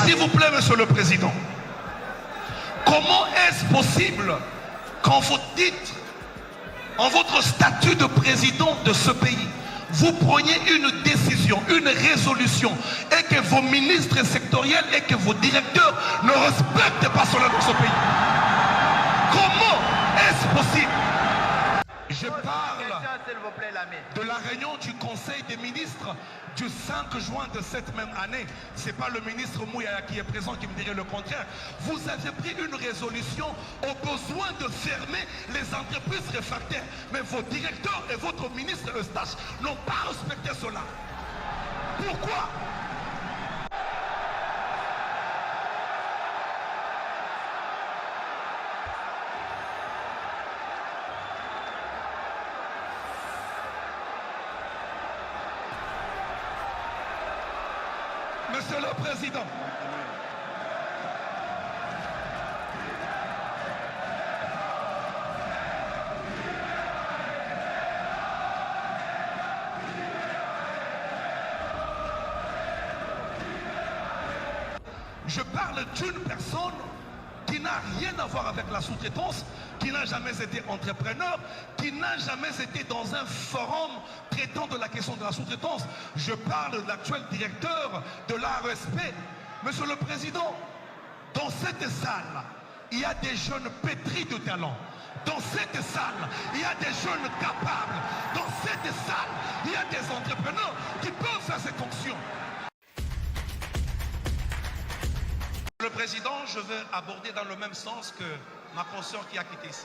S'il vous plaît, Monsieur le Président, comment est-ce possible qu'en votre titre, en votre statut de président de ce pays, vous preniez une décision, une résolution, et que vos ministres sectoriels et que vos directeurs ne respectent pas cela dans ce pays? Comment est-ce possible? Je parle de la réunion du Conseil des ministres du 5 juin de cette même année. Ce n'est pas le ministre Mouyaya qui est présent qui me dirait le contraire. Vous avez pris une résolution au besoin de fermer les entreprises réfractaires. Mais vos directeurs et votre ministre Eustache n'ont pas respecté cela. Pourquoi? Monsieur le Président, je parle d'une personne qui n'a rien à voir avec la sous-traitance, qui n'a jamais été entrepreneur, qui n'a jamais été dans un forum traitant de la question de la sous-traitance. Je parle de l'actuel directeur de l'ARESP. Monsieur le Président, dans cette salle, il y a des jeunes pétris de talent. Dans cette salle, il y a des jeunes capables. Dans cette salle, il y a des entrepreneurs qui peuvent faire cette fonction. Le Président, je veux aborder dans le même sens que ma conscience qui a quitté ici.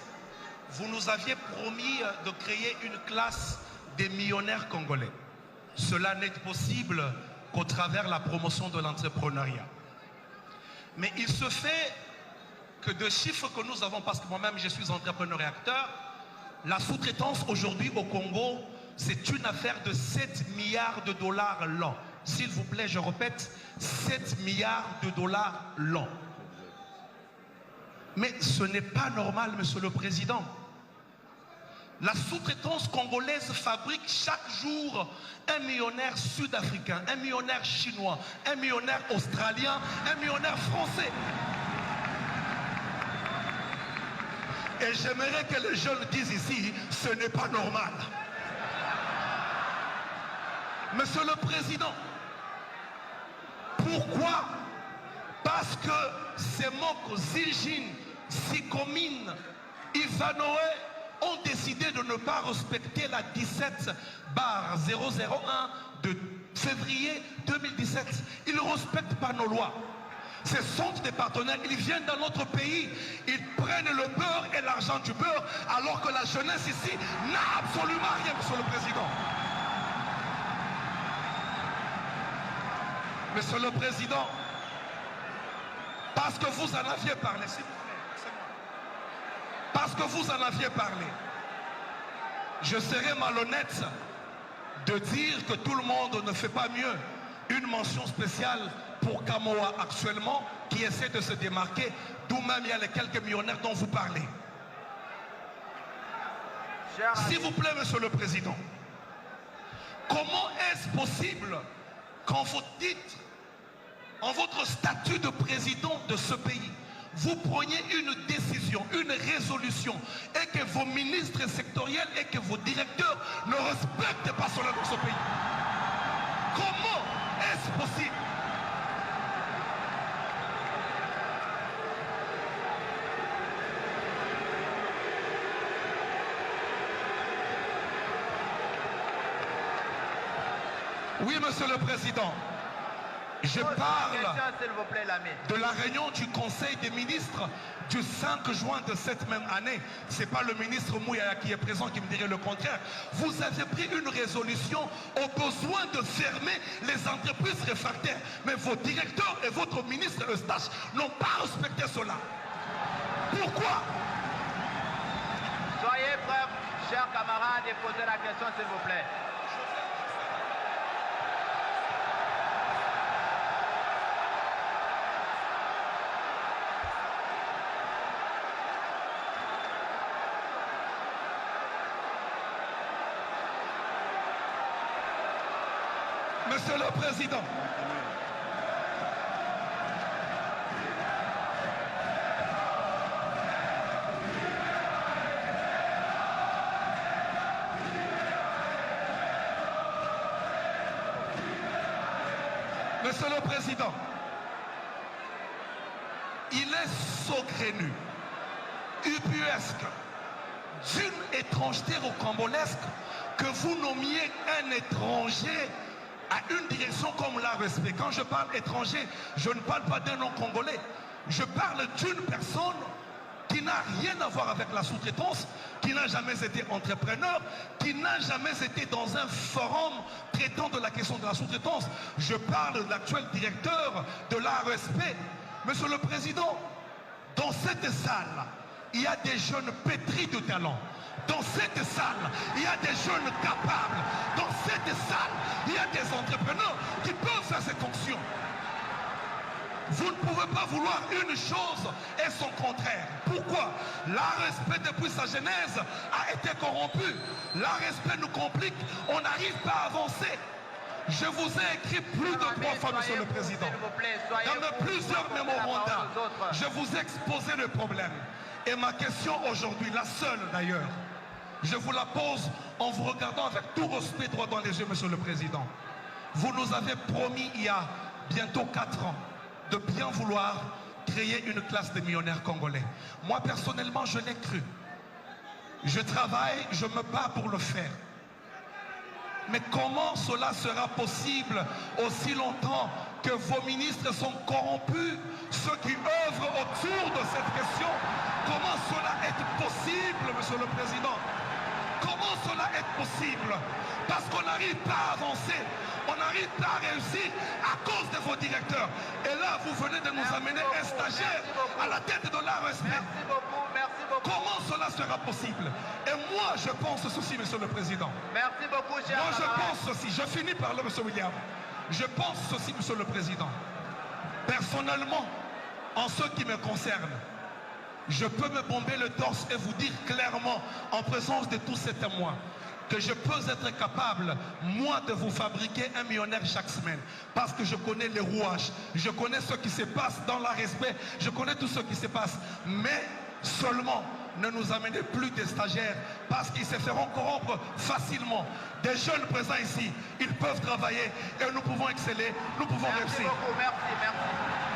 Vous nous aviez promis de créer une classe des millionnaires congolais. Cela n'est possible qu'au travers de la promotion de l'entrepreneuriat. Mais il se fait que de chiffres que nous avons, parce que moi-même je suis entrepreneur et acteur, la sous-traitance aujourd'hui au Congo, c'est une affaire de 7 milliards de dollars l'an. S'il vous plaît, je répète, 7 milliards de dollars l'an. Mais ce n'est pas normal, Monsieur le Président. La sous-traitance congolaise fabrique chaque jour un millionnaire sud-africain, un millionnaire chinois, un millionnaire australien, un millionnaire français. Et j'aimerais que les jeunes disent ici, ce n'est pas normal. Monsieur le Président, pourquoi? Parce que ces Moko, Ziljin, Sikomine, Ivanoé ont décidé de ne pas respecter la 17/001 de février 2017. Ils ne respectent pas nos lois. Ce sont des partenaires, ils viennent dans notre pays, ils prennent le beurre et l'argent du beurre, alors que la jeunesse ici n'a absolument rien, Monsieur le Président. Monsieur le Président, parce que vous en aviez parlé, s'il vous plaît, c'est moi. Parce que vous en aviez parlé, je serais malhonnête de dire que tout le monde ne fait pas mieux. Une mention spéciale pour Kamoa actuellement, qui essaie de se démarquer, d'où même il y a les quelques millionnaires dont vous parlez. S'il vous plaît, Monsieur le Président, comment est-ce possible qu'en votre titre, en votre statut de président de ce pays, vous preniez une décision, une résolution, et que vos ministres sectoriels et que vos directeurs ne respectent pas cela dans ce pays? Comment est-ce possible? Oui, Monsieur le Président. Je parle de la réunion du Conseil des ministres du 5 juin de cette même année. Ce n'est pas le ministre Mouyaya qui est présent qui me dirait le contraire. Vous avez pris une résolution au besoin de fermer les entreprises réfractaires. Mais vos directeurs et votre ministre Eustache n'ont pas respecté cela. Pourquoi? Soyez prêts, chers camarades, et posez la question, s'il vous plaît. Monsieur le Président, Monsieur le Président, il est saugrenu, ubuesque, d'une étrangeté rocambolesque que vous nommiez un étranger à une direction comme la respect. Quand je parle étranger, je ne parle pas d'un nom congolais. Je parle d'une personne qui n'a rien à voir avec la sous-traitance, qui n'a jamais été entrepreneur, qui n'a jamais été dans un forum traitant de la question de la sous-traitance. Je parle de l'actuel directeur de l'ARSP. Monsieur le Président, dans cette salle, il y a des jeunes pétris de talent. Dans cette salle, il y a des jeunes capables. Dans cette salle, il y a des entrepreneurs qui peuvent faire cette fonction. Vous ne pouvez pas vouloir une chose et son contraire. Pourquoi? L'ARSP depuis sa genèse a été corrompu. L'ARSP nous complique. On n'arrive pas à avancer. Je vous ai écrit plus de 3 fois, Monsieur le Président. Dans plusieurs mémorandums, je vous ai exposé le problème. Et ma question aujourd'hui, la seule d'ailleurs, je vous la pose en vous regardant avec tout respect droit dans les yeux, Monsieur le Président. Vous nous avez promis il y a bientôt 4 ans de bien vouloir créer une classe de millionnaires congolais. Moi, personnellement, je l'ai cru. Je travaille, je me bats pour le faire. Mais comment cela sera possible aussi longtemps que vos ministres sont corrompus, ceux qui œuvrent autour de cette question? Comment cela est possible, Monsieur le Président? Comment cela est possible? Parce qu'on n'arrive pas à avancer, on n'arrive pas à réussir à cause de vos directeurs. Et là, vous venez de nous amener un stagiaire à la tête de l'ARSP. Merci beaucoup, merci beaucoup. Comment cela sera possible? Et moi, je pense ceci, Monsieur le Président. Merci beaucoup, cher Moi, je camarade. pense ceci. Je finis par là, Monsieur William. Je pense ceci, Monsieur le Président. Personnellement, en ce qui me concerne, je peux me bomber le torse et vous dire clairement, en présence de tous ces témoins, que je peux être capable, moi, de vous fabriquer un millionnaire chaque semaine. Parce que je connais les rouages, je connais ce qui se passe dans la respect, je connais tout ce qui se passe. Mais seulement, ne nous amenez plus des stagiaires parce qu'ils se feront corrompre facilement. Des jeunes présents ici, ils peuvent travailler et nous pouvons exceller, nous pouvons Merci réussir. beaucoup, merci, merci.